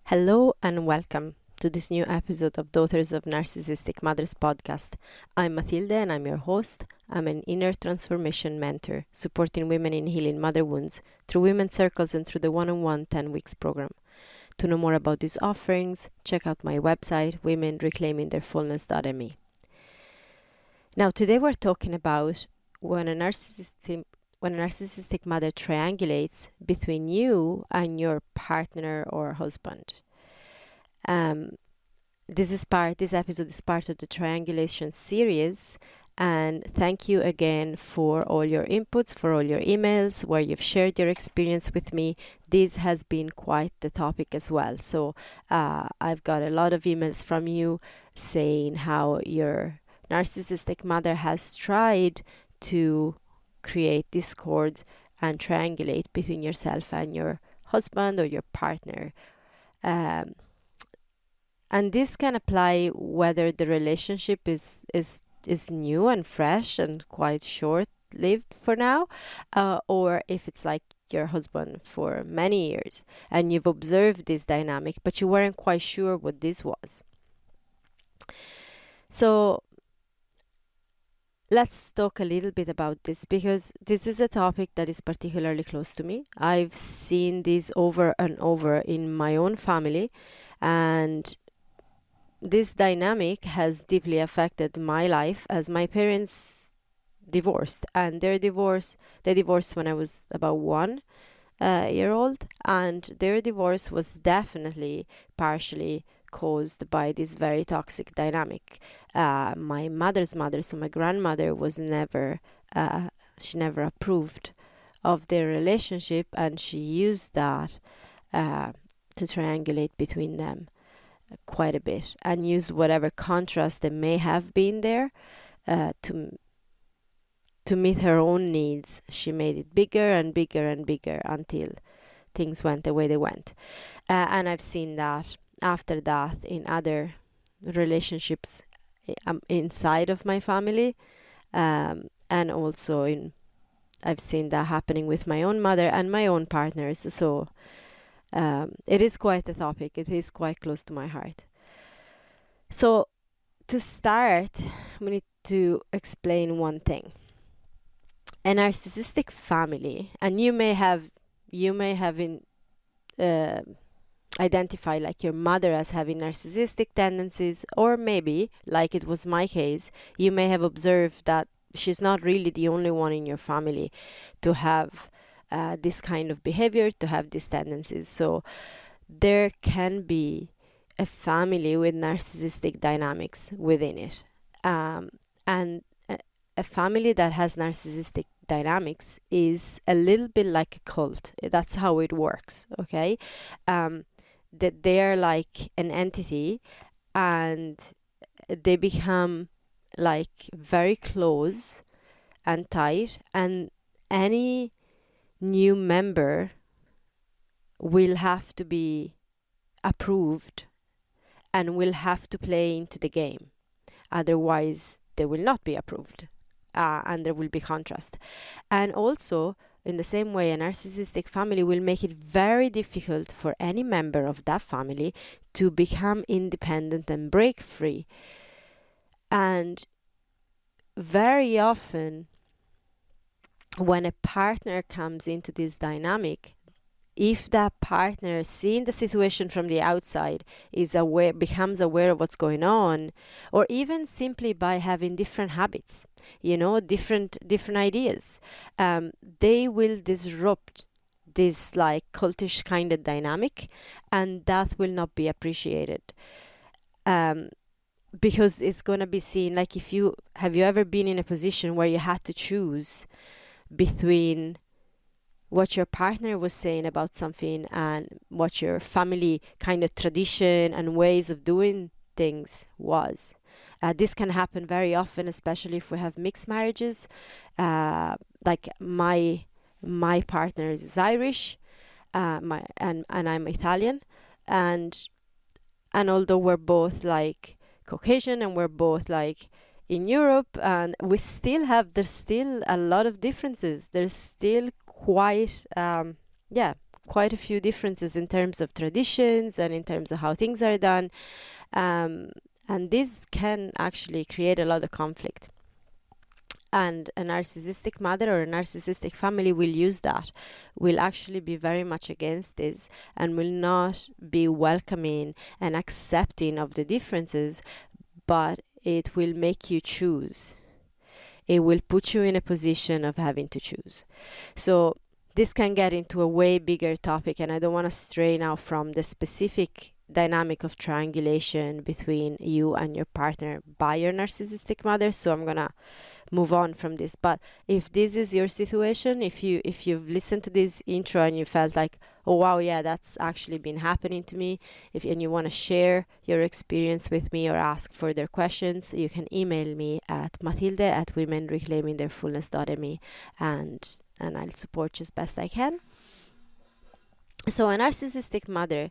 Hello and welcome to this new episode of Daughters of Narcissistic Mothers podcast. I'm Matilde and I'm your host. I'm an inner transformation mentor supporting women in healing mother wounds through women's circles and through the one-on-one 10 weeks program. To know more about these offerings, check out my website, womenreclaimingtheirfullness.me. Now, today we're talking about when a narcissistic mother triangulates between you and your partner or husband. This episode is part of the Triangulation series, and thank you again for all your inputs, for all your emails, where you've shared your experience with me. This has been quite the topic as well. So I've got a lot of emails from you saying how your narcissistic mother has tried to create discord and triangulate between yourself and your husband or your partner. And this can apply whether the relationship is new and fresh and quite short-lived for now, or if it's like your husband for many years and you've observed this dynamic, but you weren't quite sure what this was. So let's talk a little bit about this, because this is a topic that is particularly close to me. I've seen this over and over in my own family, and this dynamic has deeply affected my life as my parents divorced, and they divorced when I was about 1 year old, and their divorce was definitely partially caused by this very toxic dynamic. My mother's mother, so my grandmother, was never approved of their relationship, and she used that to triangulate between them quite a bit, and use whatever contrast there may have been there to meet her own needs. She made it bigger and bigger and bigger until things went the way they went. And I've seen that after that in other relationships inside of my family, and also I've seen that happening with my own mother and my own partners. So it is quite a topic. It is quite close to my heart. So to start, we need to explain one thing. A narcissistic family, and you may have identified like your mother as having narcissistic tendencies, or maybe, like it was my case, you may have observed that she's not really the only one in your family to have this kind of behavior, to have these tendencies. So there can be a family with narcissistic dynamics within it. And a family that has narcissistic dynamics is a little bit like a cult. That's how it works, okay? That they are like an entity, and they become like very close and tight, and any new member will have to be approved and will have to play into the game. Otherwise, they will not be approved, and there will be contrast. And also, in the same way, a narcissistic family will make it very difficult for any member of that family to become independent and break free. And very often, when a partner comes into this dynamic, if that partner, seeing the situation from the outside, becomes aware of what's going on, or even simply by having different habits, different ideas, they will disrupt this like cultish kind of dynamic, and that will not be appreciated. Because it's going to be seen like, have you ever been in a position where you had to choose between what your partner was saying about something and what your family kind of tradition and ways of doing things was? This can happen very often, especially if we have mixed marriages. Like my partner is Irish, and I'm Italian, and although we're both like Caucasian and we're both like in Europe, and there's still a lot of differences. There's still quite quite a few differences in terms of traditions and in terms of how things are done. And this can actually create a lot of conflict. And a narcissistic mother or a narcissistic family will use that, will actually be very much against this, and will not be welcoming and accepting of the differences, but it will make you choose. It will put you in a position of having to choose. So this can get into a way bigger topic, and I don't want to stray now from the specific dynamic of triangulation between you and your partner by your narcissistic mother. So I'm gonna move on from this. But if this is your situation, if you've listened to this intro and you felt like, oh wow, yeah, that's actually been happening to me, and you want to share your experience with me or ask further questions, you can email me at matilde@womenreclaimingtheirfullness.me, and I'll support you as best I can. So a narcissistic mother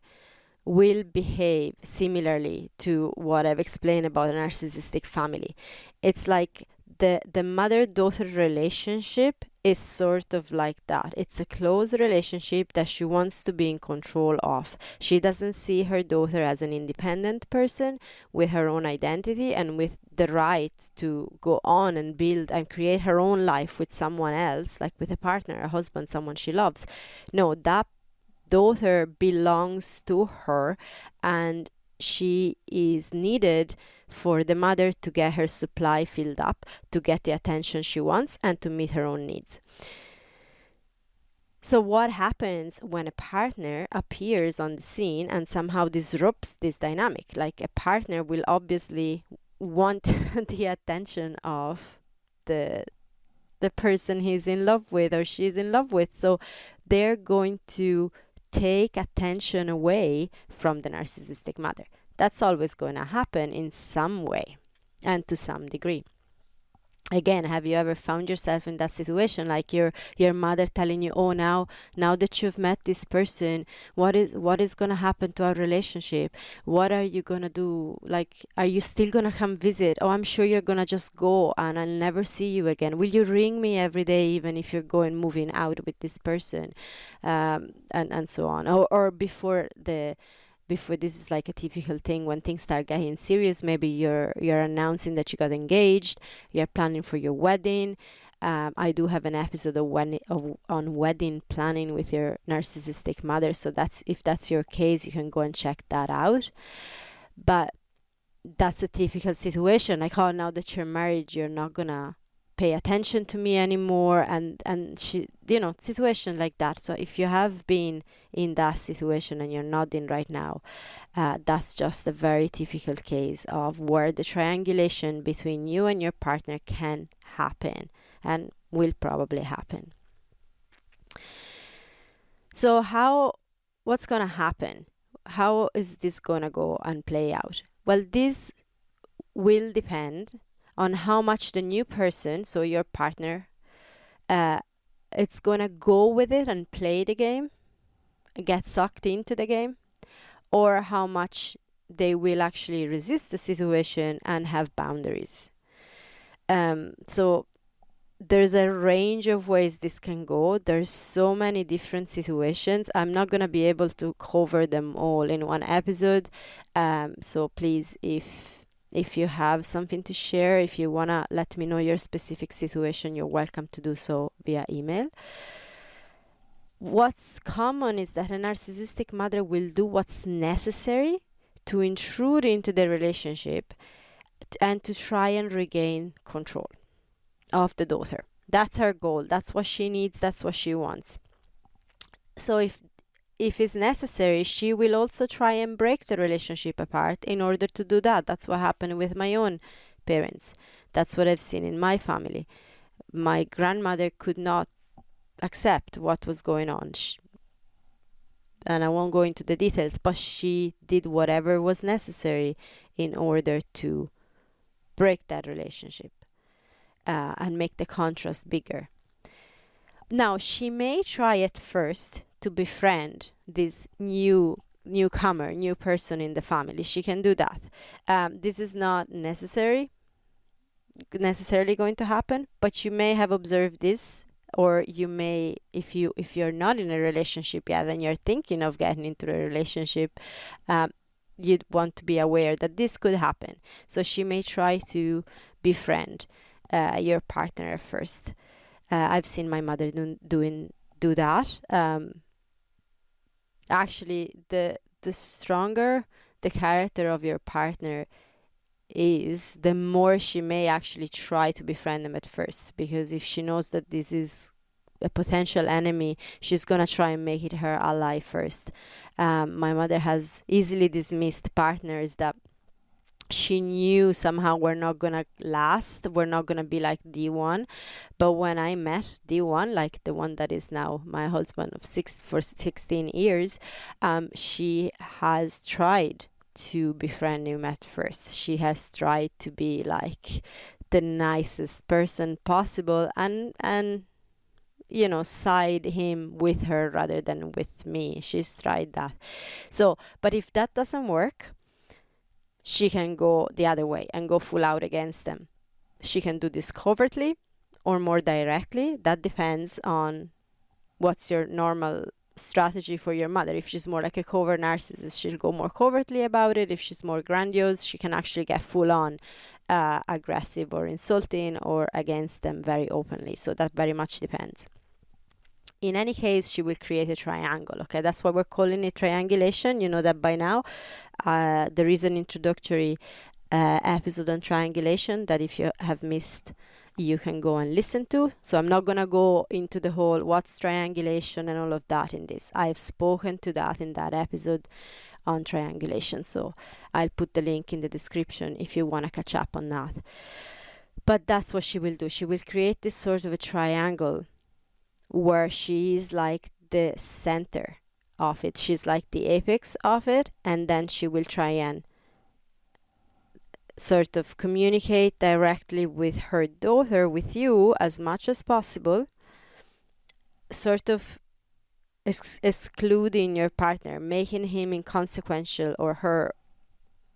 will behave similarly to what I've explained about a narcissistic family. It's like the mother-daughter relationship is sort of like that. It's a close relationship that she wants to be in control of. She doesn't see her daughter as an independent person with her own identity and with the right to go on and build and create her own life with someone else, like with a partner, a husband, someone she loves. No, that daughter belongs to her, and she is needed for the mother to get her supply filled up, to get the attention she wants, and to meet her own needs. So what happens when a partner appears on the scene and somehow disrupts this dynamic? Like, a partner will obviously want the attention of the person he's in love with or she's in love with. So they're going to take attention away from the narcissistic mother. That's always going to happen in some way and to some degree. Again, have you ever found yourself in that situation, like your mother telling you, oh, now that you've met this person, what is going to happen to our relationship? What are you going to do? Like, are you still going to come visit? Oh, I'm sure you're going to just go and I'll never see you again. Will you ring me every day even if you're moving out with this person? And so on. Or before this is like a typical thing when things start getting serious. Maybe you're announcing that you got engaged, you're planning for your wedding. I do have an episode on wedding planning with your narcissistic mother, so if that's your case, you can go and check that out. But that's a typical situation, like, oh, now that you're married, you're not gonna pay attention to me anymore, and she, situation like that. So if you have been in that situation and you're not in right now, that's just a very typical case of where the triangulation between you and your partner can happen and will probably happen. So what's gonna happen? How is this gonna go and play out? Well, this will depend on how much the new person, so your partner, it's gonna go with it and play the game, get sucked into the game, or how much they will actually resist the situation and have boundaries. So there's a range of ways this can go. There's so many different situations. I'm not gonna be able to cover them all in one episode. So please, if you have something to share, if you want to let me know your specific situation, you're welcome to do so via email. What's common is that a narcissistic mother will do what's necessary to intrude into the relationship and to try and regain control of the daughter. That's her goal. That's what she needs. That's what she wants. So if it's necessary, she will also try and break the relationship apart in order to do that. That's what happened with my own parents. That's what I've seen in my family. My grandmother could not accept what was going on. And I won't go into the details, but she did whatever was necessary in order to break that relationship and make the contrast bigger. Now, she may try at first to befriend this new person in the family. She can do that. This is not necessarily going to happen, but you may have observed this or you may, if you're not in a relationship yet and you're thinking of getting into a relationship, you'd want to be aware that this could happen. So she may try to befriend your partner at first. I've seen my mother do that. Actually, the stronger the character of your partner is, the more she may actually try to befriend them at first, because if she knows that this is a potential enemy, she's gonna try and make it her ally first. My mother has easily dismissed partners that she knew somehow we're not gonna last, we're not gonna be like D1. But when I met D1, like the one that is now my husband of 16 years, she has tried to befriend him at first. She has tried to be like the nicest person possible, and side him with her rather than with me. She's tried that. So, but if that doesn't work, she can go the other way and go full out against them. She can do this covertly or more directly. That depends on what's your normal strategy for your mother. If she's more like a covert narcissist, she'll go more covertly about it. If she's more grandiose, she can actually get full on aggressive or insulting or against them very openly. So that very much depends. In any case, she will create a triangle. Okay, that's why we're calling it triangulation. You know that by now. There is an introductory episode on triangulation that if you have missed, you can go and listen to. So I'm not gonna go into the whole what's triangulation and all of that in this. I've spoken to that in that episode on triangulation. So I'll put the link in the description if you want to catch up on that. But that's what she will do. She will create this sort of a triangle where she is like the center of it. She's like the apex of it, and then she will try and sort of communicate directly with her daughter, with you, as much as possible, sort of excluding your partner, making him inconsequential or her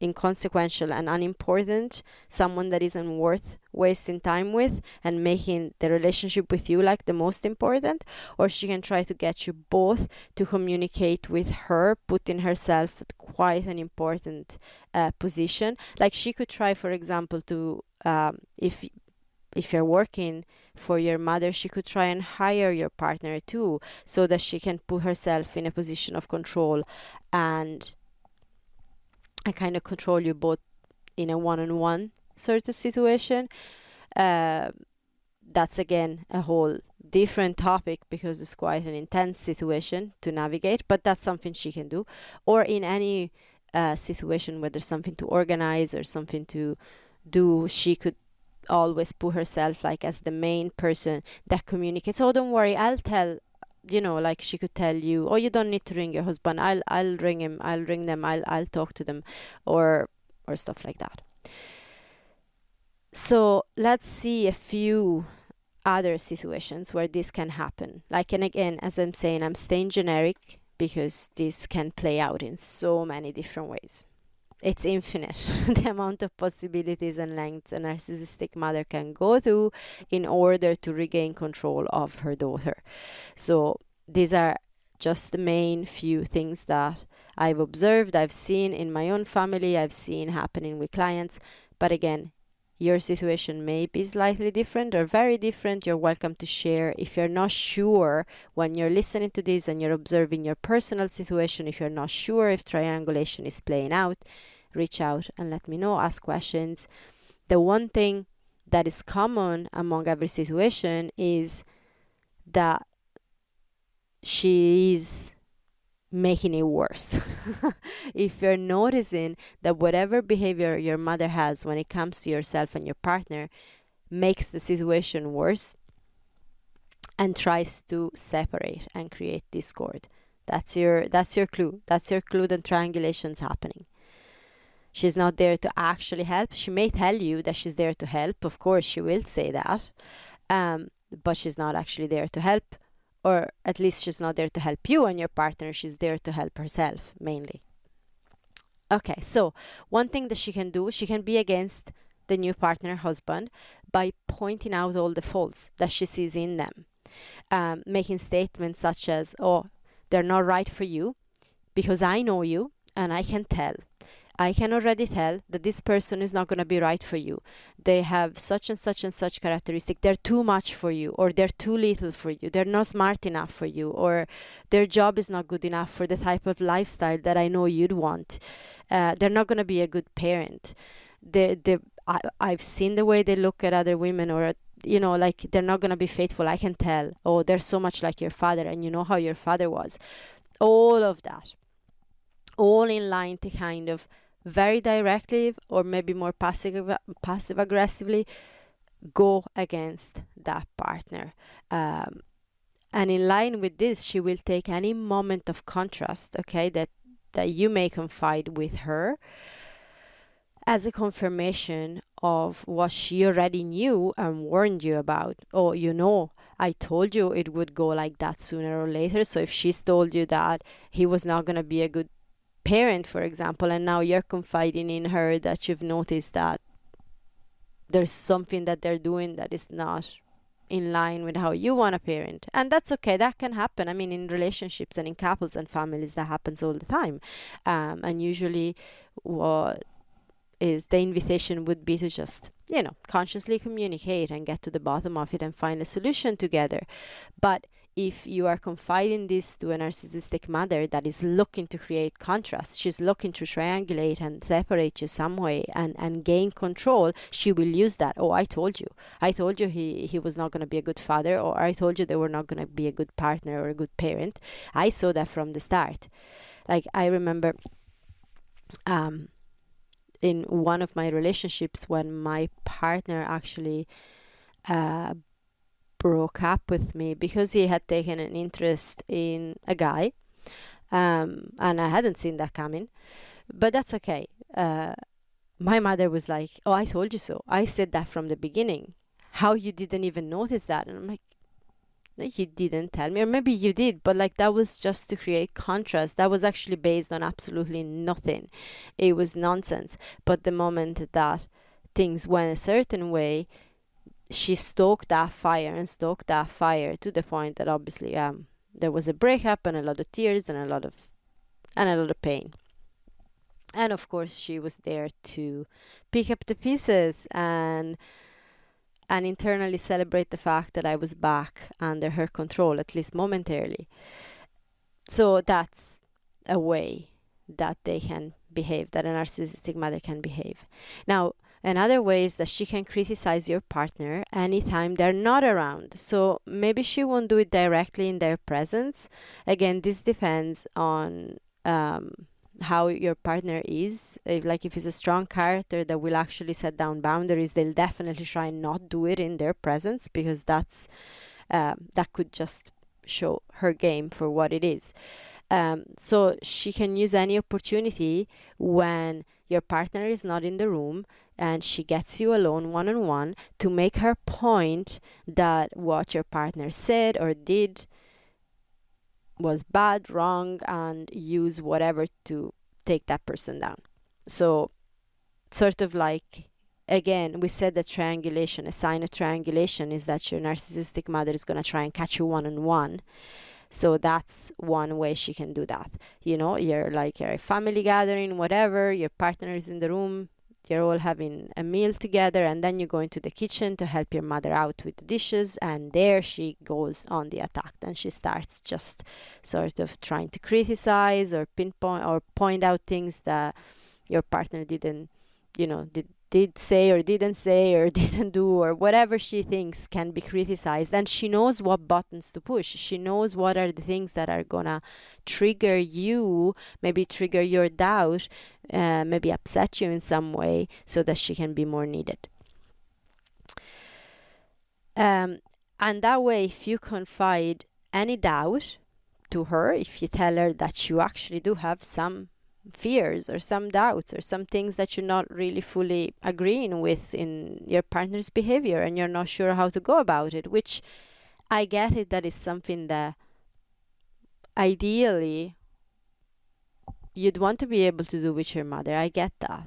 inconsequential and unimportant, someone that isn't worth wasting time with, and making the relationship with you like the most important. Or she can try to get you both to communicate with her, putting herself at quite an important position. Like she could try, for example, to if you're working for your mother, she could try and hire your partner too, so that she can put herself in a position of control and kind of control you both in a one-on-one sort of situation. That's again a whole different topic because it's quite an intense situation to navigate, but that's something she can do. Or in any situation where there's something to organize or something to do, she could always put herself like as the main person that communicates. Oh, don't worry, I'll tell, like she could tell you, oh, you don't need to ring your husband, I'll ring him, I'll ring them, I'll talk to them, or stuff like that. So let's see a few other situations where this can happen. Like, and again, as I'm saying, I'm staying generic because this can play out in so many different ways. It's infinite, the amount of possibilities and lengths a narcissistic mother can go through in order to regain control of her daughter. So these are just the main few things that I've observed, I've seen in my own family, I've seen happening with clients. But again, your situation may be slightly different or very different. You're welcome to share. If you're not sure when you're listening to this and you're observing your personal situation, if you're not sure if triangulation is playing out, reach out and let me know, ask questions. The one thing that is common among every situation is that she is making it worse. If you're noticing that whatever behavior your mother has when it comes to yourself and your partner makes the situation worse and tries to separate and create discord, that's your clue. That's your clue that triangulation's happening. She's not there to actually help. She may tell you that she's there to help. Of course, she will say that. But she's not actually there to help. Or at least she's not there to help you and your partner. She's there to help herself, mainly. Okay, so one thing that she can do, she can be against the new partner, husband, by pointing out all the faults that she sees in them. making statements such as, oh, they're not right for you because I know you and I can tell. I can already tell that this person is not going to be right for you. They have such and such and such characteristic. They're too much for you, or they're too little for you. They're not smart enough for you, or their job is not good enough for the type of lifestyle that I know you'd want. They're not going to be a good parent. I've seen the way they look at other women, or like they're not going to be faithful. I can tell. Oh, they're so much like your father, and you know how your father was. All of that, all in line to kind of very directly, or maybe more passive aggressively, go against that partner. And in line with this, she will take any moment of contrast, okay, that you may confide with her, as a confirmation of what she already knew and warned you about. Oh, I told you it would go like that sooner or later. So if she's told you that he was not going to be a good parent, for example, and now you're confiding in her that you've noticed that there's something that they're doing that is not in line with how you want to parent. And that's okay. That can happen. I mean, in relationships and in couples and families, that happens all the time. And usually what is the invitation would be to just, consciously communicate and get to the bottom of it and find a solution together. But if you are confiding this to a narcissistic mother that is looking to create contrast, she's looking to triangulate and separate you some way and gain control, she will use that. Oh, I told you he was not going to be a good father, or I told you they were not going to be a good partner or a good parent. I saw that from the start. Like, I remember in one of my relationships when my partner actually broke up with me because he had taken an interest in a guy, and I hadn't seen that coming, but that's okay. My mother was like, oh, I told you so. I said that from the beginning. How you didn't even notice that? And I'm like, you didn't tell me, or maybe you did, but like that was just to create contrast. That was actually based on absolutely nothing. It was nonsense. But the moment that things went a certain way, she stoked that fire to the point that obviously there was a breakup and a lot of tears and a lot of pain. And of course she was there to pick up the pieces and internally celebrate the fact that I was back under her control, at least momentarily. So that's a way that they can behave, that a narcissistic mother can behave. Now, another way is that she can criticize your partner anytime they're not around. So maybe she won't do it directly in their presence. Again, this depends on how your partner is. If it's a strong character that will actually set down boundaries, they'll definitely try and not do it in their presence, because that could just show her game for what it is. So she can use any opportunity when your partner is not in the room and she gets you alone one-on-one to make her point that what your partner said or did was bad, wrong, and use whatever to take that person down. So sort of like, again, we said that triangulation, a sign of triangulation is that your narcissistic mother is going to try and catch you one-on-one. So that's one way she can do that. You're a family gathering, whatever, your partner is in the room, you're all having a meal together, and then you go into the kitchen to help your mother out with the dishes, and there she goes on the attack. And she starts just sort of trying to criticize or pinpoint or point out things that your partner didn't, did say or didn't say or didn't do, or whatever she thinks can be criticized. And she knows what buttons to push. She knows what are the things that are gonna trigger you, maybe trigger your doubt, maybe upset you in some way, so that she can be more needed. And that way, if you confide any doubt to her, if you tell her that you actually do have some fears or some doubts or some things that you're not really fully agreeing with in your partner's behavior and you're not sure how to go about it, which I get it, that is something that ideally you'd want to be able to do with your mother. I get that.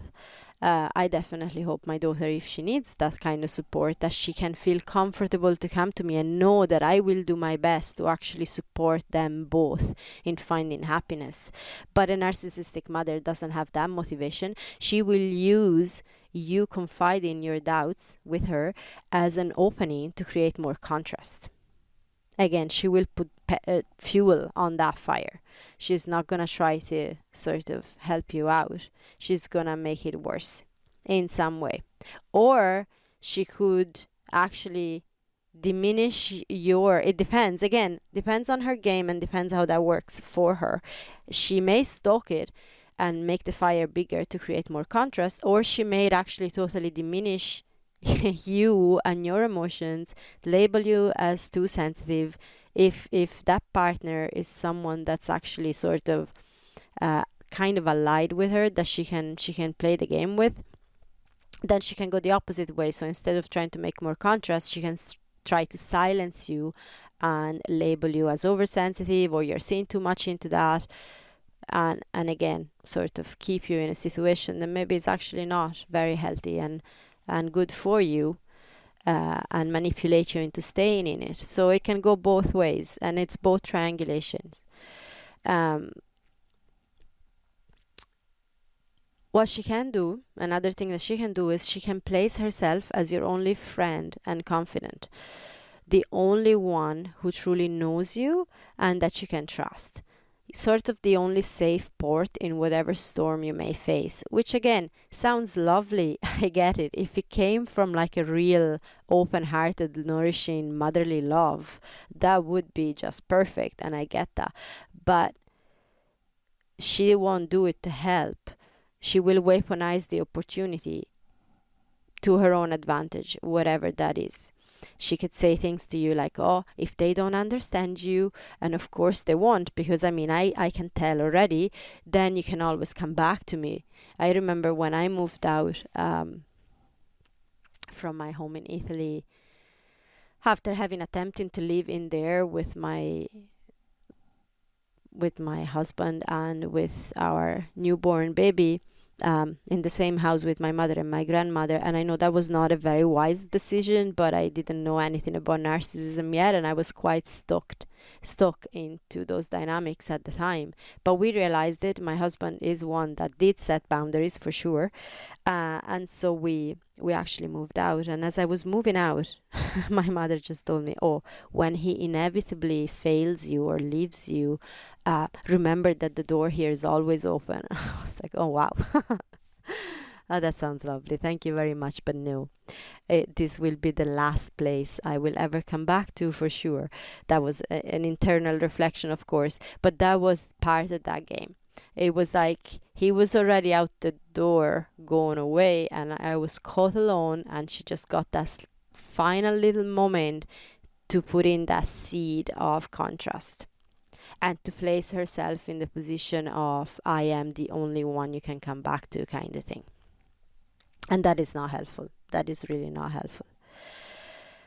I definitely hope my daughter, if she needs that kind of support, that she can feel comfortable to come to me and know that I will do my best to actually support them both in finding happiness. But a narcissistic mother doesn't have that motivation. She will use you confiding your doubts with her as an opening to create more contrast. Again, she will put fuel on that fire. She's not going to try to sort of help you out. She's going to make it worse in some way. Or she could actually diminish your, it depends, again, depends on her game and depends how that works for her. She may stoke it and make the fire bigger to create more contrast, or she may actually totally diminish you and your emotions, label you as too sensitive. If that partner is someone that's actually sort of kind of allied with her, that she can play the game with, then she can go the opposite way. So instead of trying to make more contrast, she can try to silence you and label you as oversensitive, or you're seeing too much into that, and again sort of keep you in a situation that maybe is actually not very healthy and good for you, and manipulate you into staying in it. So it can go both ways, and it's both triangulations. What she can do, another thing that she can do, is she can place herself as your only friend and confidant, the only one who truly knows you and that you can trust. Sort of the only safe port in whatever storm you may face, which again sounds lovely. I get it. If it came from like a real open-hearted, nourishing, motherly love, that would be just perfect, and I get that. But she won't do it to help. She will weaponize the opportunity to her own advantage, whatever that is. She could say things to you like, oh, if they don't understand you, and of course they won't, because I can tell already, then you can always come back to me. I remember when I moved out from my home in Italy, after having attempted to live in there with my husband and with our newborn baby, in the same house with my mother and my grandmother. And I know that was not a very wise decision, but I didn't know anything about narcissism yet, and I was quite stuck into those dynamics at the time. But we realized it. My husband is one that did set boundaries for sure, and so we actually moved out. And as I was moving out, my mother just told me, oh, when he inevitably fails you or leaves you, remember that the door here is always open. I was like, oh wow. Oh, that sounds lovely, thank you very much, but no, this will be the last place I will ever come back to for sure. That was an internal reflection, of course, but that was part of that game. It was like he was already out the door going away, and I was caught alone, and she just got that final little moment to put in that seed of contrast and to place herself in the position of, I am the only one you can come back to, kind of thing. And that is not helpful. That is really not helpful.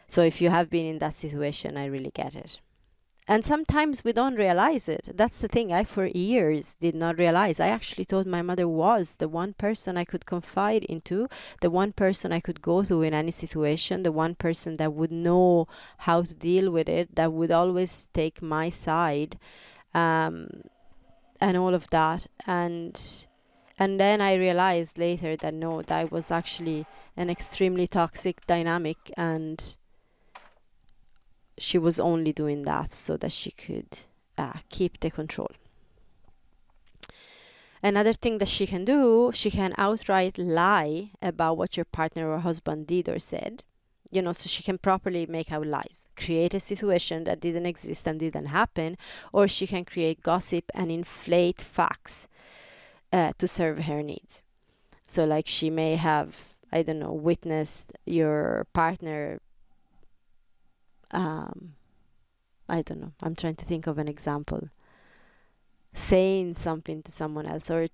So if you have been in that situation, I really get it. And sometimes we don't realize it. That's the thing. I, for years, did not realize. I actually thought my mother was the one person I could confide into, the one person I could go to in any situation, the one person that would know how to deal with it, that would always take my side, and all of that. And then I realized later that no, that was actually an extremely toxic dynamic, and she was only doing that so that she could keep the control. Another thing that she can do, she can outright lie about what your partner or husband did or said. So she can properly make out lies, create a situation that didn't exist and didn't happen, or she can create gossip and inflate facts to serve her needs. So like she may have, I don't know, witnessed your partner, I don't know, I'm trying to think of an example, saying something to someone else, or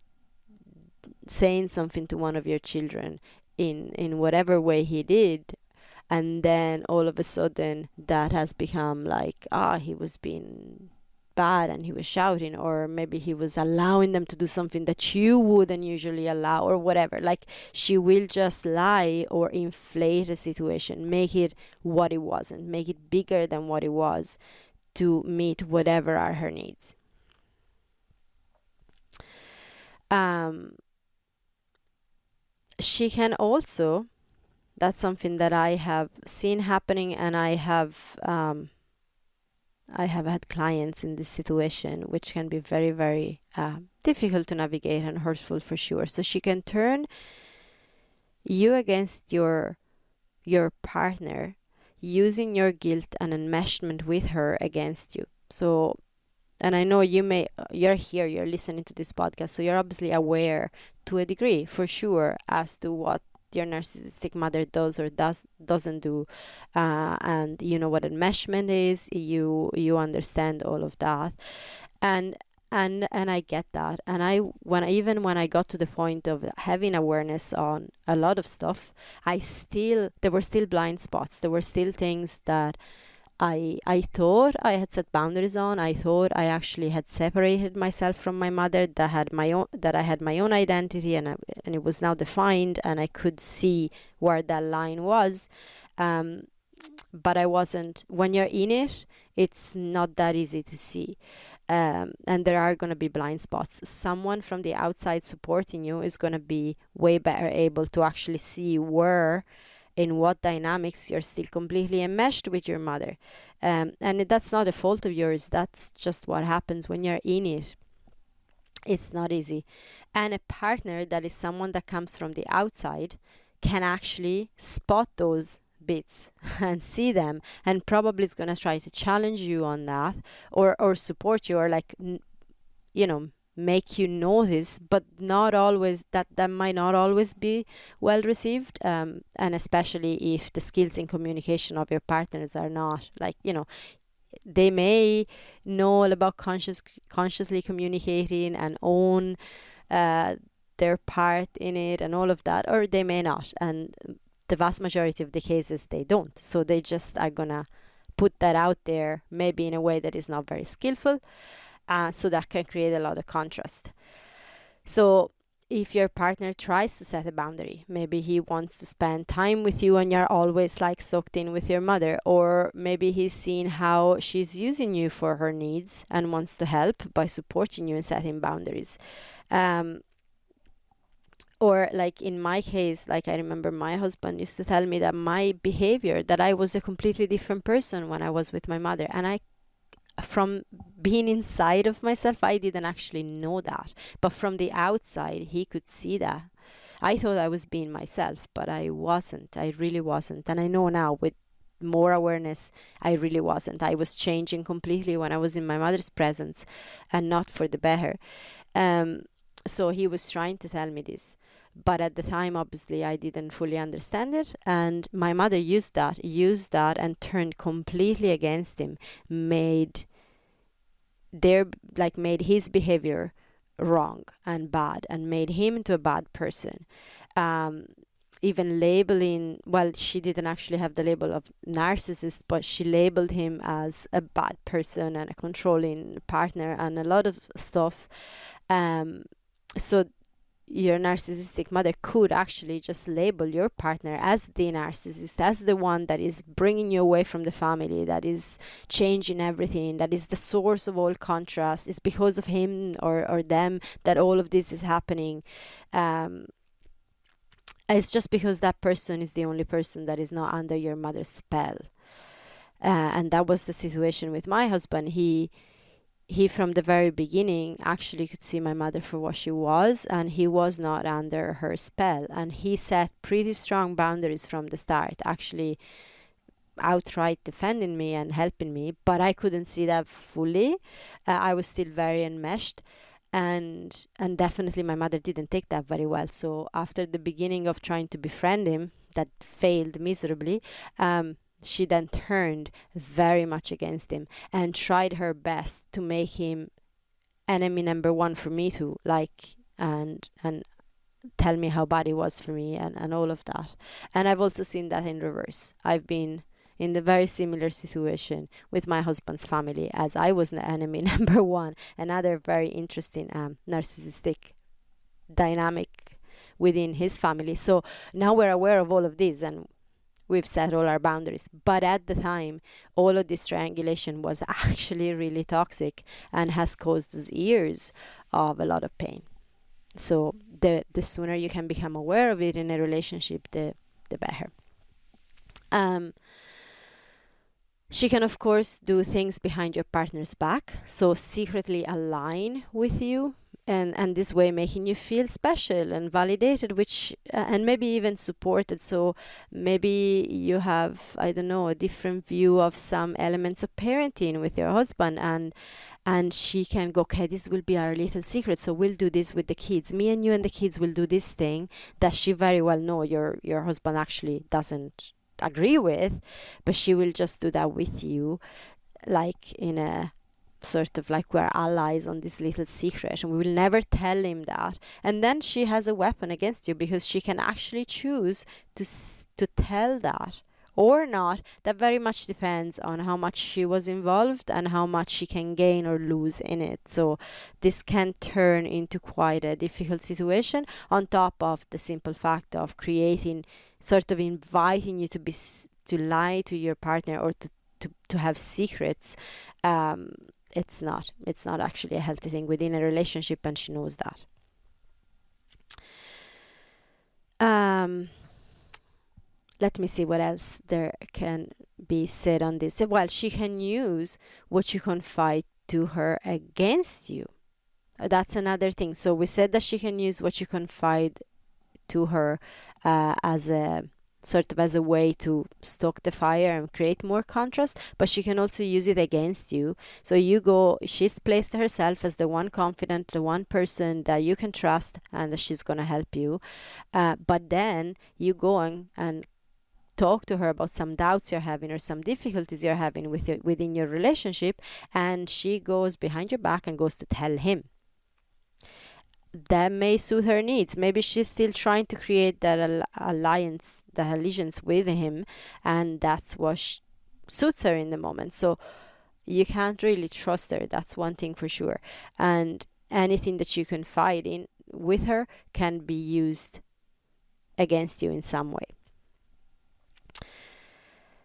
saying something to one of your children in whatever way he did, and then all of a sudden that has become like, he was being bad and he was shouting, or maybe he was allowing them to do something that you wouldn't usually allow, or whatever. Like, she will just lie or inflate a situation, make it what it wasn't, make it bigger than what it was, to meet whatever are her needs. She can also, that's something that I have seen happening, and I have had clients in this situation, which can be very, very difficult to navigate and hurtful for sure. So she can turn you against your partner, using your guilt and enmeshment with her against you. So, and I know you're here, you're listening to this podcast, so you're obviously aware to a degree, for sure, as to what your narcissistic mother does or doesn't do, and you know what enmeshment is. You understand all of that, and I get that. And when I got to the point of having awareness on a lot of stuff, there were still blind spots. There were still things that I thought I had set boundaries on. I thought I actually had separated myself from my mother, that I had my own identity, and it was now defined, and I could see where that line was. But I wasn't. When you're in it, it's not that easy to see. And there are going to be blind spots. Someone from the outside supporting you is going to be way better able to actually see in what dynamics you're still completely enmeshed with your mother. And that's not a fault of yours. That's just what happens when you're in it. It's not easy. And a partner that is someone that comes from the outside can actually spot those bits and see them, and probably is going to try to challenge you on that, or support you, or like, make you notice, but not always. That might not always be well received, and especially if the skills in communication of your partners are not, like, they may know all about consciously communicating and own their part in it and all of that, or they may not, and the vast majority of the cases they don't. So they just are gonna put that out there, maybe in a way that is not very skillful. So that can create a lot of contrast. So if your partner tries to set a boundary, maybe he wants to spend time with you and you're always like sucked in with your mother, or maybe he's seen how she's using you for her needs and wants to help by supporting you and setting boundaries. Or like in my case, like I remember my husband used to tell me that my behavior, that I was a completely different person when I was with my mother, and from being inside of myself, I didn't actually know that. But from the outside, he could see that. I thought I was being myself, but I wasn't. I really wasn't. And I know now with more awareness, I really wasn't. I was changing completely when I was in my mother's presence, and not for the better. So he was trying to tell me this. But at the time, obviously, I didn't fully understand it. And my mother used that and turned completely against him, made his behavior wrong and bad, and made him into a bad person. Even labeling, well, she didn't actually have the label of narcissist, but she labeled him as a bad person and a controlling partner and a lot of stuff. So your narcissistic mother could actually just label your partner as the narcissist, as the one that is bringing you away from the family, that is changing everything, that is the source of all contrast. It's because of him or them that all of this is happening. It's just because that person is the only person that is not under your mother's spell. And that was the situation with my husband. He from the very beginning actually could see my mother for what she was, and he was not under her spell, and he set pretty strong boundaries from the start, actually outright defending me and helping me, but I couldn't see that fully. I was still very enmeshed, and definitely my mother didn't take that very well. So after the beginning of trying to befriend him, that failed miserably, she then turned very much against him and tried her best to make him enemy number one for me too, and tell me how bad it was for me and all of that. And I've also seen that in reverse. I've been in the very similar situation with my husband's family, as I was the enemy number one. Another very interesting narcissistic dynamic within his family. So now we're aware of all of this, and we've set all our boundaries. But at the time, all of this triangulation was actually really toxic and has caused us years of a lot of pain. So the sooner you can become aware of it in a relationship, the better. She can, of course, do things behind your partner's back, so secretly align with you, and this way making you feel special and validated, which and maybe even supported. So maybe you have, I don't know, a different view of some elements of parenting with your husband, and she can go, okay, this will be our little secret, so we'll do this with the kids. Me and you and the kids will do this thing that she very well know your husband actually doesn't agree with, but she will just do that with you, like in a sort of like we're allies on this little secret, and we will never tell him that. And then she has a weapon against you, because she can actually choose to tell that or not. That very much depends on how much she was involved and how much she can gain or lose in it. So this can turn into quite a difficult situation, on top of the simple fact of creating, sort of inviting you to lie to your partner, or to have secrets. It's not actually a healthy thing within a relationship, and she knows that. Let me see what else there can be said on this. Well, she can use what you confide to her against you. That's another thing. So we said that she can use what you confide to her as a sort of as a way to stoke the fire and create more contrast, but she can also use it against you. So she's placed herself as the one confident, the one person that you can trust, and that she's going to help you. But then you go and talk to her about some doubts you're having or some difficulties you're having within your relationship, and she goes behind your back and goes to tell him. That may suit her needs. Maybe she's still trying to create that alliance, that allegiance with him, and that's what suits her in the moment. So you can't really trust her. That's one thing for sure. And anything that you confide in with her can be used against you in some way.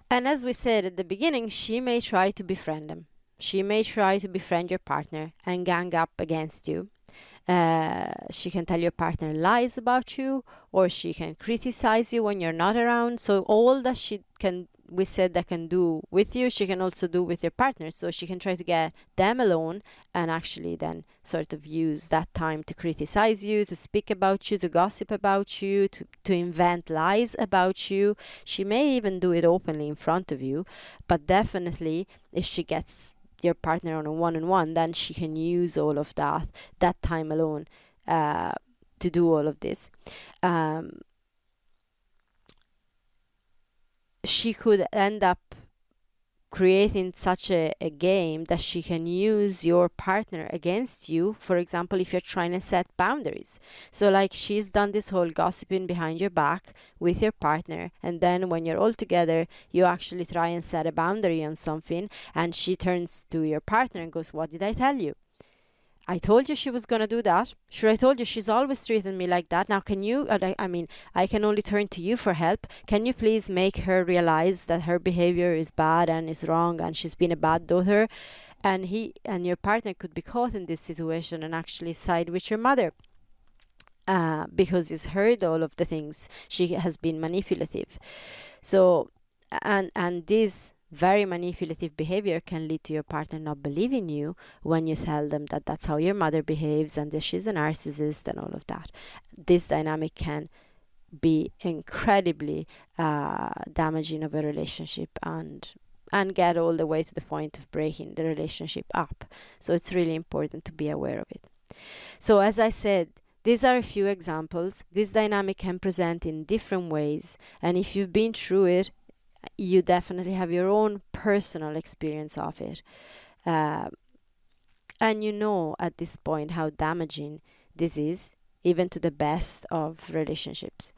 And as we said at the beginning, she may try to befriend him. She may try to befriend your partner and gang up against you. She can tell your partner lies about you, or she can criticize you when you're not around. So all that we said that can do with you, she can also do with your partner. So she can try to get them alone, and actually then sort of use that time to criticize you, to speak about you, to gossip about you, to invent lies about you. She may even do it openly in front of you, but definitely if she gets your partner on a one-on-one, then she can use all of that time alone to do all of this. She could end up creating such a game that she can use your partner against you. For example, if you're trying to set boundaries. So like she's done this whole gossiping behind your back with your partner, and then when you're all together, you actually try and set a boundary on something, and she turns to your partner and goes, what did I tell you? I told you she was going to do that. Sure, I told you she's always treated me like that. Now, can you, I can only turn to you for help. Can you please make her realize that her behavior is bad and is wrong, and she's been a bad daughter? And your partner could be caught in this situation and actually side with your mother. Because he's heard all of the things. She has been manipulative. So, and this very manipulative behavior can lead to your partner not believing you when you tell them that that's how your mother behaves and that she's a narcissist and all of that. This dynamic can be incredibly damaging of a relationship and get all the way to the point of breaking the relationship up. So it's really important to be aware of it. So as I said, these are a few examples. This dynamic can present in different ways, and if you've been through it, you definitely have your own personal experience of it. And you know at this point how damaging this is, even to the best of relationships.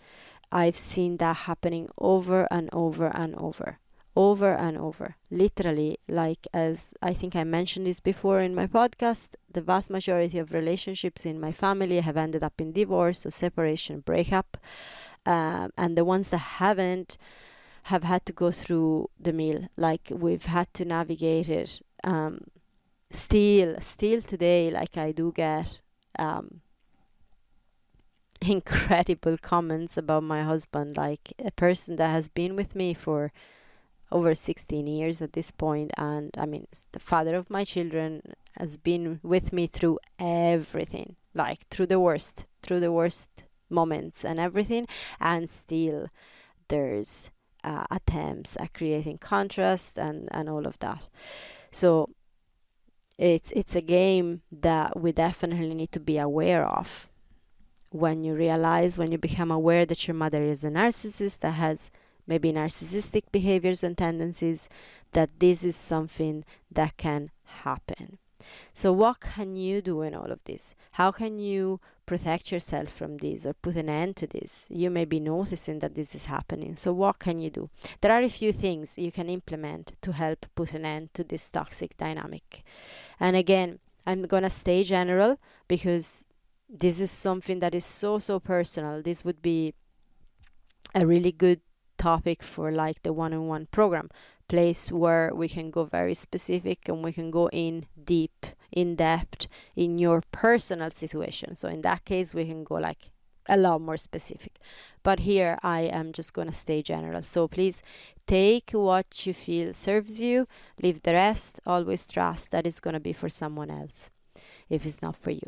I've seen that happening over and over and over over and over. Literally, like, as I think I mentioned this before in my podcast, the vast majority of relationships in my family have ended up in divorce or separation, breakup, and the ones that haven't have had to go through the mill. Like, we've had to navigate it. Still today, like, I do get incredible comments about my husband, like a person that has been with me for over 16 years at this point, and I mean, the father of my children has been with me through everything, like through the worst moments and everything, and still there's attempts at creating contrast and all of that. So it's a game that we definitely need to be aware of. When you become aware that your mother is a narcissist that has maybe narcissistic behaviors and tendencies, that this is something that can happen. So what can you do in all of this? How can you protect yourself from this or put an end to this? You may be noticing that this is happening. So what can you do? There are a few things you can implement to help put an end to this toxic dynamic. And again, I'm going to stay general because this is something that is so personal. This would be a really good topic for like the one-on-one program, place where we can go very specific and we can go in depth in your personal situation. So in that case, we can go like a lot more specific. But here I am just going to stay general. So please take what you feel serves you, leave the rest. Always trust that it's going to be for someone else if it's not for you.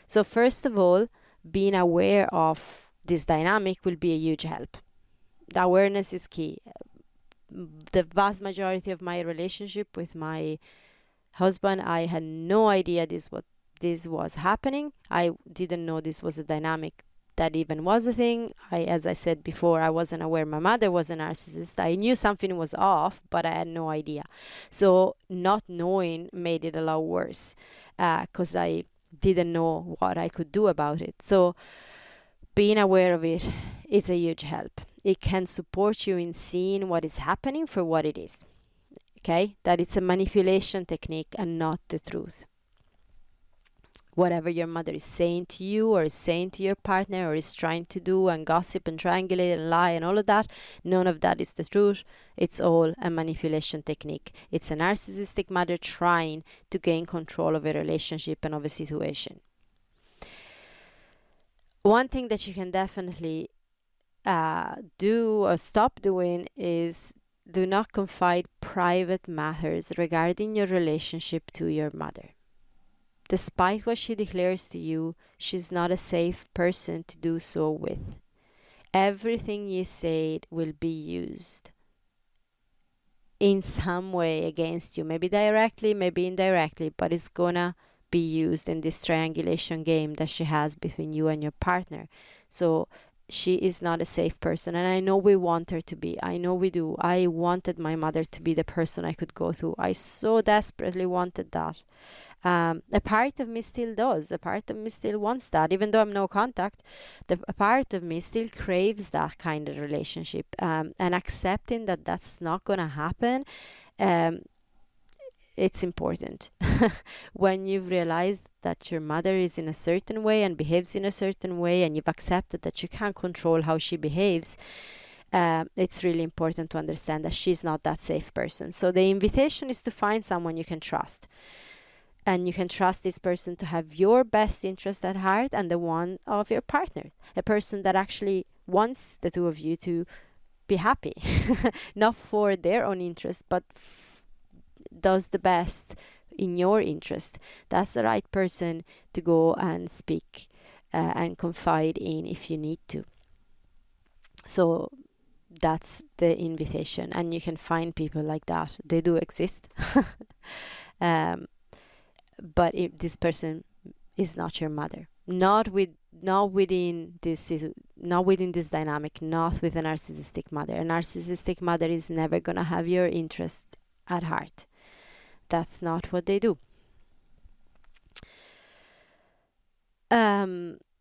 So first of all, being aware of this dynamic will be a huge help. The awareness is key. The vast majority of my relationship with my husband, I had no idea this was happening. I didn't know this was a dynamic that even was a thing. As I said before, I wasn't aware my mother was a narcissist. I knew something was off, but I had no idea. So not knowing made it a lot worse because I didn't know what I could do about it. So being aware of it is a huge help. It can support you in seeing what is happening for what it is. Okay? That it's a manipulation technique and not the truth. Whatever your mother is saying to you or is saying to your partner or is trying to do and gossip and triangulate and lie and all of that, none of that is the truth. It's all a manipulation technique. It's a narcissistic mother trying to gain control of a relationship and of a situation. One thing that you can definitely do or stop doing is do not confide private matters regarding your relationship to your mother. Despite what she declares to you, she's not a safe person to do so with. Everything you said will be used in some way against you, maybe directly, maybe indirectly, but it's gonna be used in this triangulation game that she has between you and your partner. So she is not a safe person, and I know we want her to be. I know we do. I wanted my mother to be the person I could go to. I so desperately wanted that. A part of me still does. A part of me still wants that. Even though I'm no contact, a part of me still craves that kind of relationship. And accepting that that's not going to happen, it's important. When you've realized that your mother is in a certain way and behaves in a certain way, and you've accepted that you can't control how she behaves, it's really important to understand that she's not that safe person. So the invitation is to find someone you can trust. And you can trust this person to have your best interest at heart and the one of your partner. A person that actually wants the two of you to be happy. Not for their own interest, but does the best in your interest. That's the right person to go and speak and confide in if you need to. So that's the invitation. And you can find people like that. They do exist. But if this person is not your mother, not within this dynamic, not with a narcissistic mother. A narcissistic mother is never gonna have your interest at heart. That's not what they do.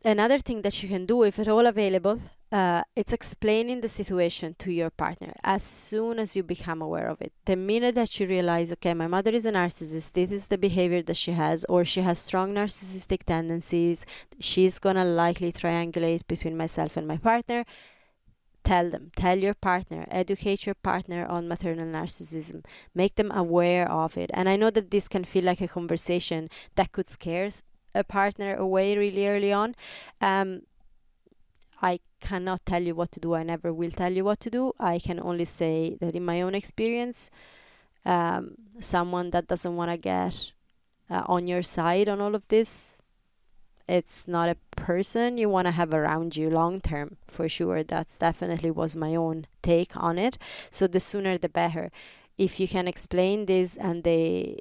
Another thing that you can do, if at all available, it's explaining the situation to your partner as soon as you become aware of it. The minute that you realize, okay, my mother is a narcissist, this is the behavior that she has, or she has strong narcissistic tendencies, she's gonna likely triangulate between myself and my partner. Tell your partner, educate your partner on maternal narcissism, make them aware of it. And I know that this can feel like a conversation that could scare a partner away really early on. I cannot tell you what to do. I never will tell you what to do. I can only say that in my own experience, someone that doesn't want to get on your side on all of this, it's not a person you want to have around you long term, for sure. That's definitely was my own take on it. So the sooner the better. If you can explain this and they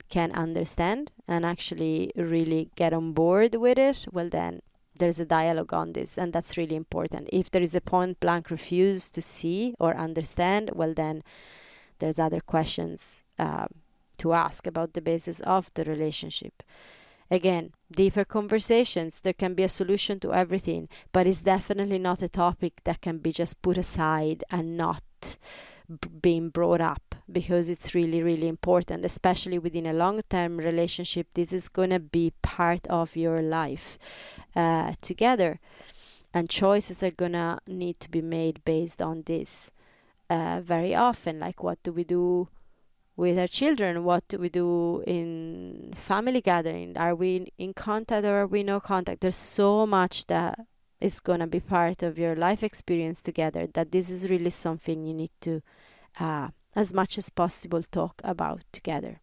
can understand and actually really get on board with it, well, then there's a dialogue on this, and that's really important. If there is a point blank refuse to see or understand, well, then there's other questions to ask about the basis of the relationship. Again, deeper conversations, there can be a solution to everything, but it's definitely not a topic that can be just put aside and not being brought up, because it's really, really important, especially within a long-term relationship. This is going to be part of your life together, and choices are going to need to be made based on this very often. Like, what do we do with our children? What do we do in family gathering? Are we in contact or are we no contact? There's so much that is going to be part of your life experience together, that this is really something you need to as much as possible talk about together.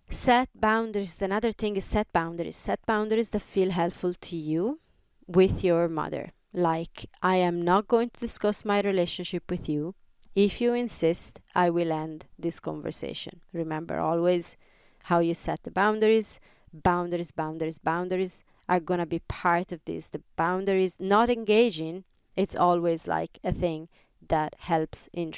Set boundaries. Another thing is set boundaries. Set boundaries that feel helpful to you with your mother. Like, I am not going to discuss my relationship with you. If you insist, I will end this conversation. Remember always how you set the boundaries. Boundaries are going to be part of this. The boundaries, not engaging, it's always like a thing that helps in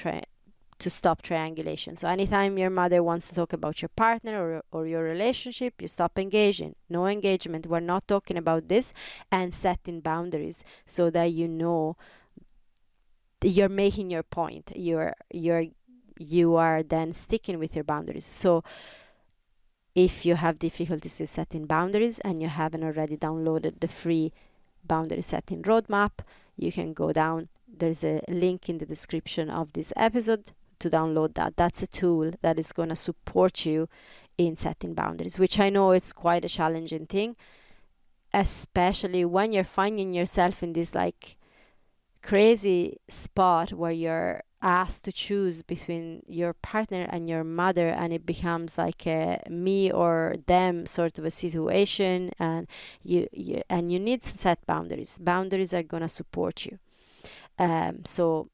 to stop triangulation. So anytime your mother wants to talk about your partner or your relationship, you stop engaging. No engagement. We're not talking about this, and setting boundaries so that you know you're making your point. You are then sticking with your boundaries. So if you have difficulties in setting boundaries and you haven't already downloaded the free boundary setting roadmap, you can go down. There's a link in the description of this episode to download that. That's a tool that is going to support you in setting boundaries, which I know is quite a challenging thing, especially when you're finding yourself in this like crazy spot where you're asked to choose between your partner and your mother, and it becomes like a me or them sort of a situation, and you need to set boundaries. Boundaries are going to support you. So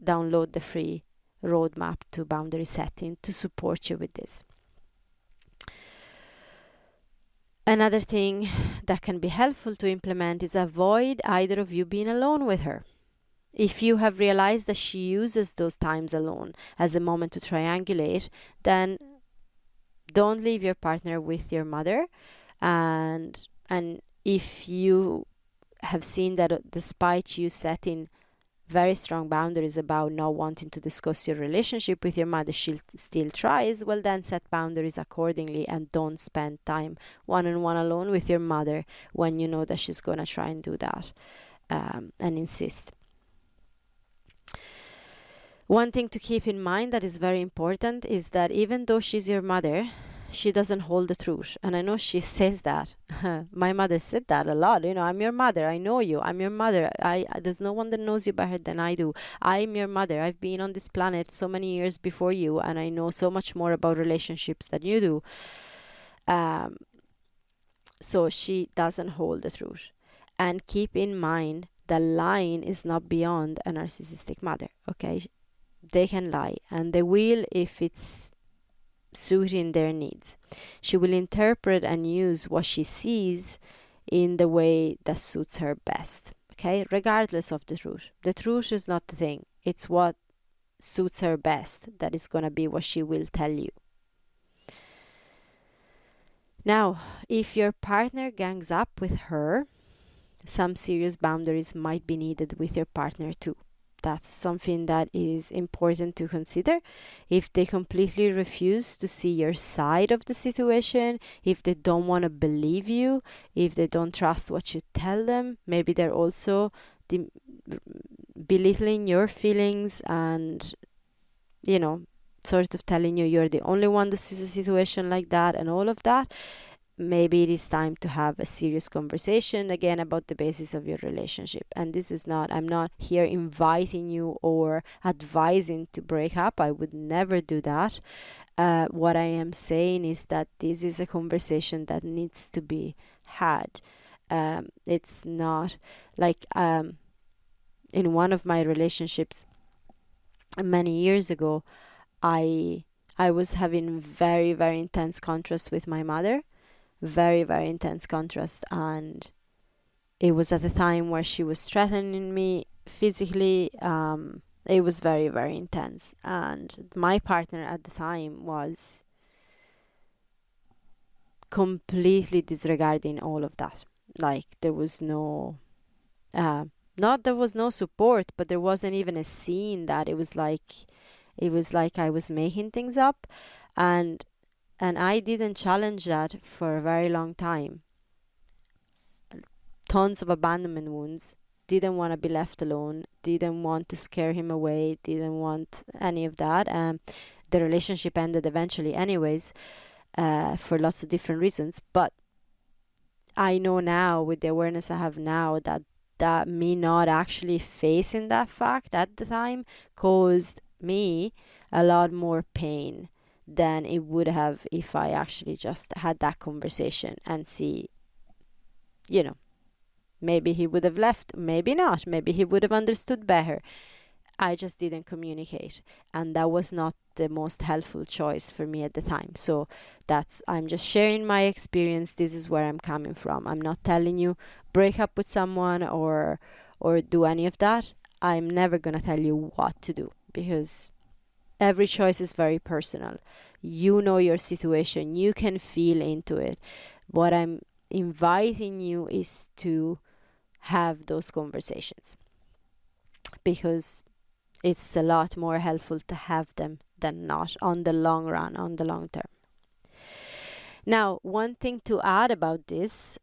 download the free roadmap to boundary setting to support you with this. Another thing that can be helpful to implement is avoid either of you being alone with her. If you have realized that she uses those times alone as a moment to triangulate, then don't leave your partner with your mother. And if you have seen that despite you setting very strong boundaries about not wanting to discuss your relationship with your mother, she still tries, well, then set boundaries accordingly and don't spend time one-on-one alone with your mother when you know that she's going to try and do that and insist. One thing to keep in mind that is very important is that even though she's your mother, she doesn't hold the truth. And I know she says that. My mother said that a lot. I'm your mother. I know you. I'm your mother. There's no one that knows you better than I do. I'm your mother. I've been on this planet so many years before you, and I know so much more about relationships than you do. So she doesn't hold the truth. And keep in mind, the line is not beyond a narcissistic mother. Okay? They can lie, and they will if it's suiting their needs. She will interpret and use what she sees in the way that suits her best, okay, regardless of the truth. The truth is not the thing. It's what suits her best that is going to be what she will tell you. Now, if your partner gangs up with her, some serious boundaries might be needed with your partner too. That's something that is important to consider. If they completely refuse to see your side of the situation, if they don't want to believe you, if they don't trust what you tell them, maybe they're also belittling your feelings and, you know, sort of telling you you're the only one that sees a situation like that and all of that. Maybe it is time to have a serious conversation again about the basis of your relationship. And this is not, I'm not here inviting you or advising to break up. I would never do that. What I am saying is that this is a conversation that needs to be had. It's not like in one of my relationships many years ago, I was having very, very intense contrast with my mother, very, very intense contrast, and it was at a time where she was threatening me physically. It was very, very intense, and my partner at the time was completely disregarding all of that. Like there was no not there was no support, but there wasn't even a scene. That it was like I was making things up, and I didn't challenge that for a very long time. Tons of abandonment wounds, didn't want to be left alone, didn't want to scare him away, didn't want any of that. The relationship ended eventually anyways, for lots of different reasons. But I know now, with the awareness I have now, that me not actually facing that fact at the time caused me a lot more pain than it would have if I actually just had that conversation and see, you know, maybe he would have left, maybe not, maybe he would have understood better. I just didn't communicate, and that was not the most helpful choice for me at the time. So I'm just sharing my experience. This is where I'm coming from. I'm not telling you break up with someone or do any of that. I'm never going to tell you what to do, because every choice is very personal. You know your situation, you can feel into it. What I'm inviting you is to have those conversations, because it's a lot more helpful to have them than not on the long run, on the long term. Now, one thing to add about this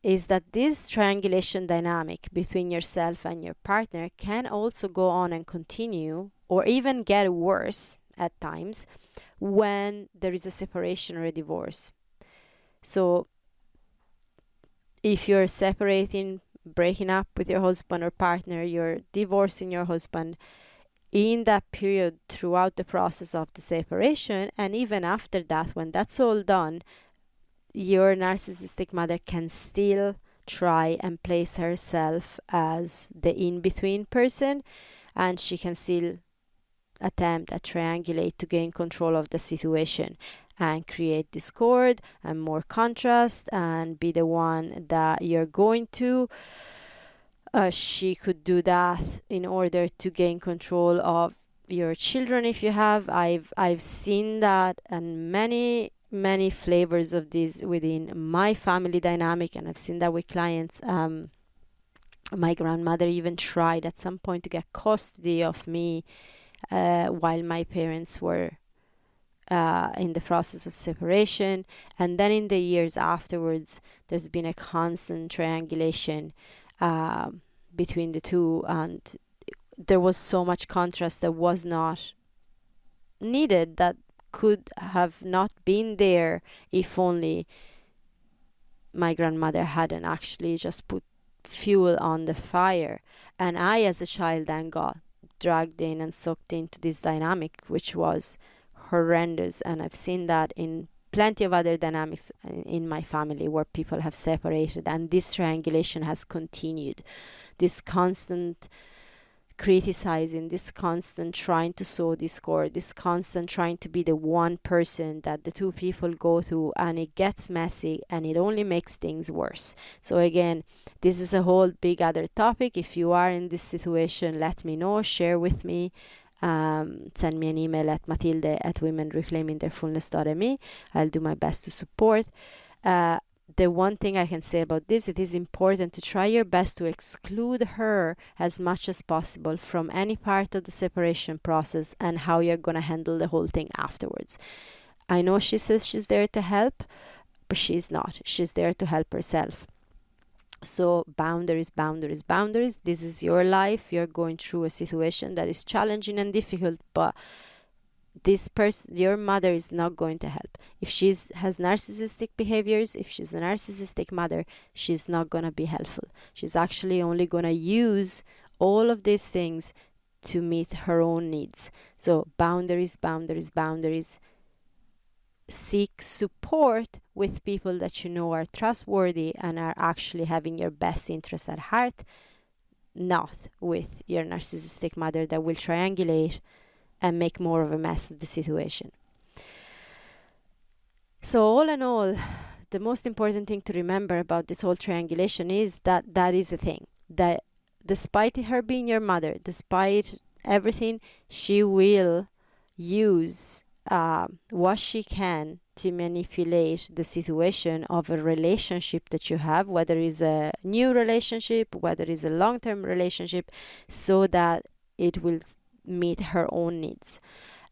is that this triangulation dynamic between yourself and your partner can also go on and continue, or even get worse at times, when there is a separation or a divorce. So if you're separating, breaking up with your husband or partner, you're divorcing your husband, in that period, throughout the process of the separation, and even after that, when that's all done, your narcissistic mother can still try and place herself as the in-between person, and she can still attempt a triangulate to gain control of the situation and create discord and more contrast and be the one that you're going to. She could do that in order to gain control of your children if you have. I've seen that, and many flavors of this within my family dynamic, and I've seen that with clients. My grandmother even tried at some point to get custody of me while my parents were in the process of separation. And then in the years afterwards, there's been a constant triangulation between the two, and there was so much contrast that was not needed, that could have not been there if only my grandmother hadn't actually just put fuel on the fire. And I, as a child, then got dragged in and sucked into this dynamic, which was horrendous. And I've seen that in plenty of other dynamics in my family where people have separated, and this triangulation has continued. This constant criticizing, this constant trying to sow discord, this constant trying to be the one person that the two people go through, and it gets messy and it only makes things worse. So again, this is a whole big other topic. If you are in this situation, let me know, share with me. send me an email at matilde@womenreclaimingtheirfullness.me. I'll do my best to support. The one thing I can say about this, it is important to try your best to exclude her as much as possible from any part of the separation process and how you're going to handle the whole thing afterwards. I know she says she's there to help, but she's not. She's there to help herself. So boundaries, boundaries, boundaries. This is your life. You're going through a situation that is challenging and difficult, but this person, your mother, is not going to help. If she has narcissistic behaviors, if she's a narcissistic mother, she's not going to be helpful. She's actually only going to use all of these things to meet her own needs. So boundaries, boundaries, boundaries. Seek support with people that you know are trustworthy and are actually having your best interest at heart, not with your narcissistic mother that will triangulate and make more of a mess of the situation. So all in all, the most important thing to remember about this whole triangulation is that that is a thing. That despite her being your mother, despite everything, she will use what she can to manipulate the situation of a relationship that you have, whether it's a new relationship, whether it's a long-term relationship, so that it will meet her own needs.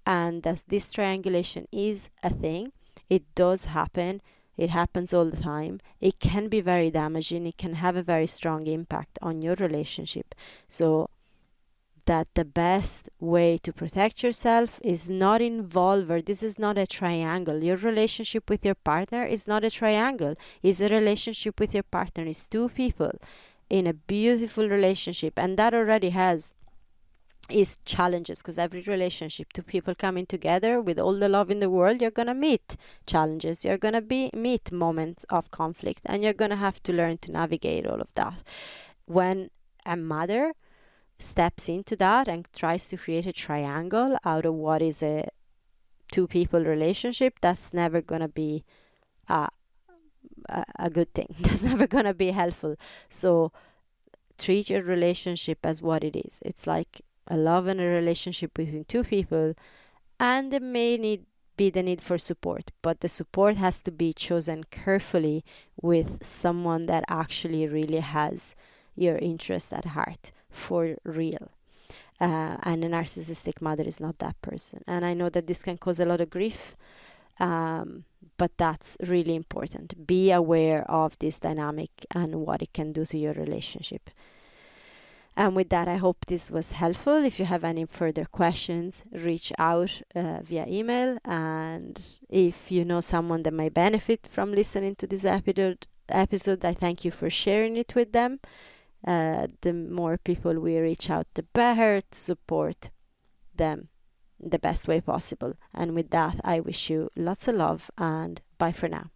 And as this triangulation is a thing, it does happen. It happens all the time. It can be very damaging. It can have a very strong impact on your relationship. So that the best way to protect yourself is not involve her. This is not a triangle. Your relationship with your partner is not a triangle. It's a relationship with your partner. It's two people in a beautiful relationship, and that already has its challenges, because every relationship, two people coming together with all the love in the world, you're gonna meet challenges, you're gonna meet moments of conflict, and you're gonna have to learn to navigate all of that. When a mother steps into that and tries to create a triangle out of what is a two people relationship, that's never gonna be a good thing. That's never gonna be helpful. So treat your relationship as what it is. It's like a love and a relationship between two people, and there may be the need for support, but the support has to be chosen carefully with someone that actually really has your interest at heart for real. And a narcissistic mother is not that person. And I know that this can cause a lot of grief, but that's really important. Be aware of this dynamic and what it can do to your relationship. And with that, I hope this was helpful. If you have any further questions, reach out via email. And if you know someone that might benefit from listening to this episode, I thank you for sharing it with them. The more people we reach out, the better to support them the best way possible. And with that, I wish you lots of love, and bye for now.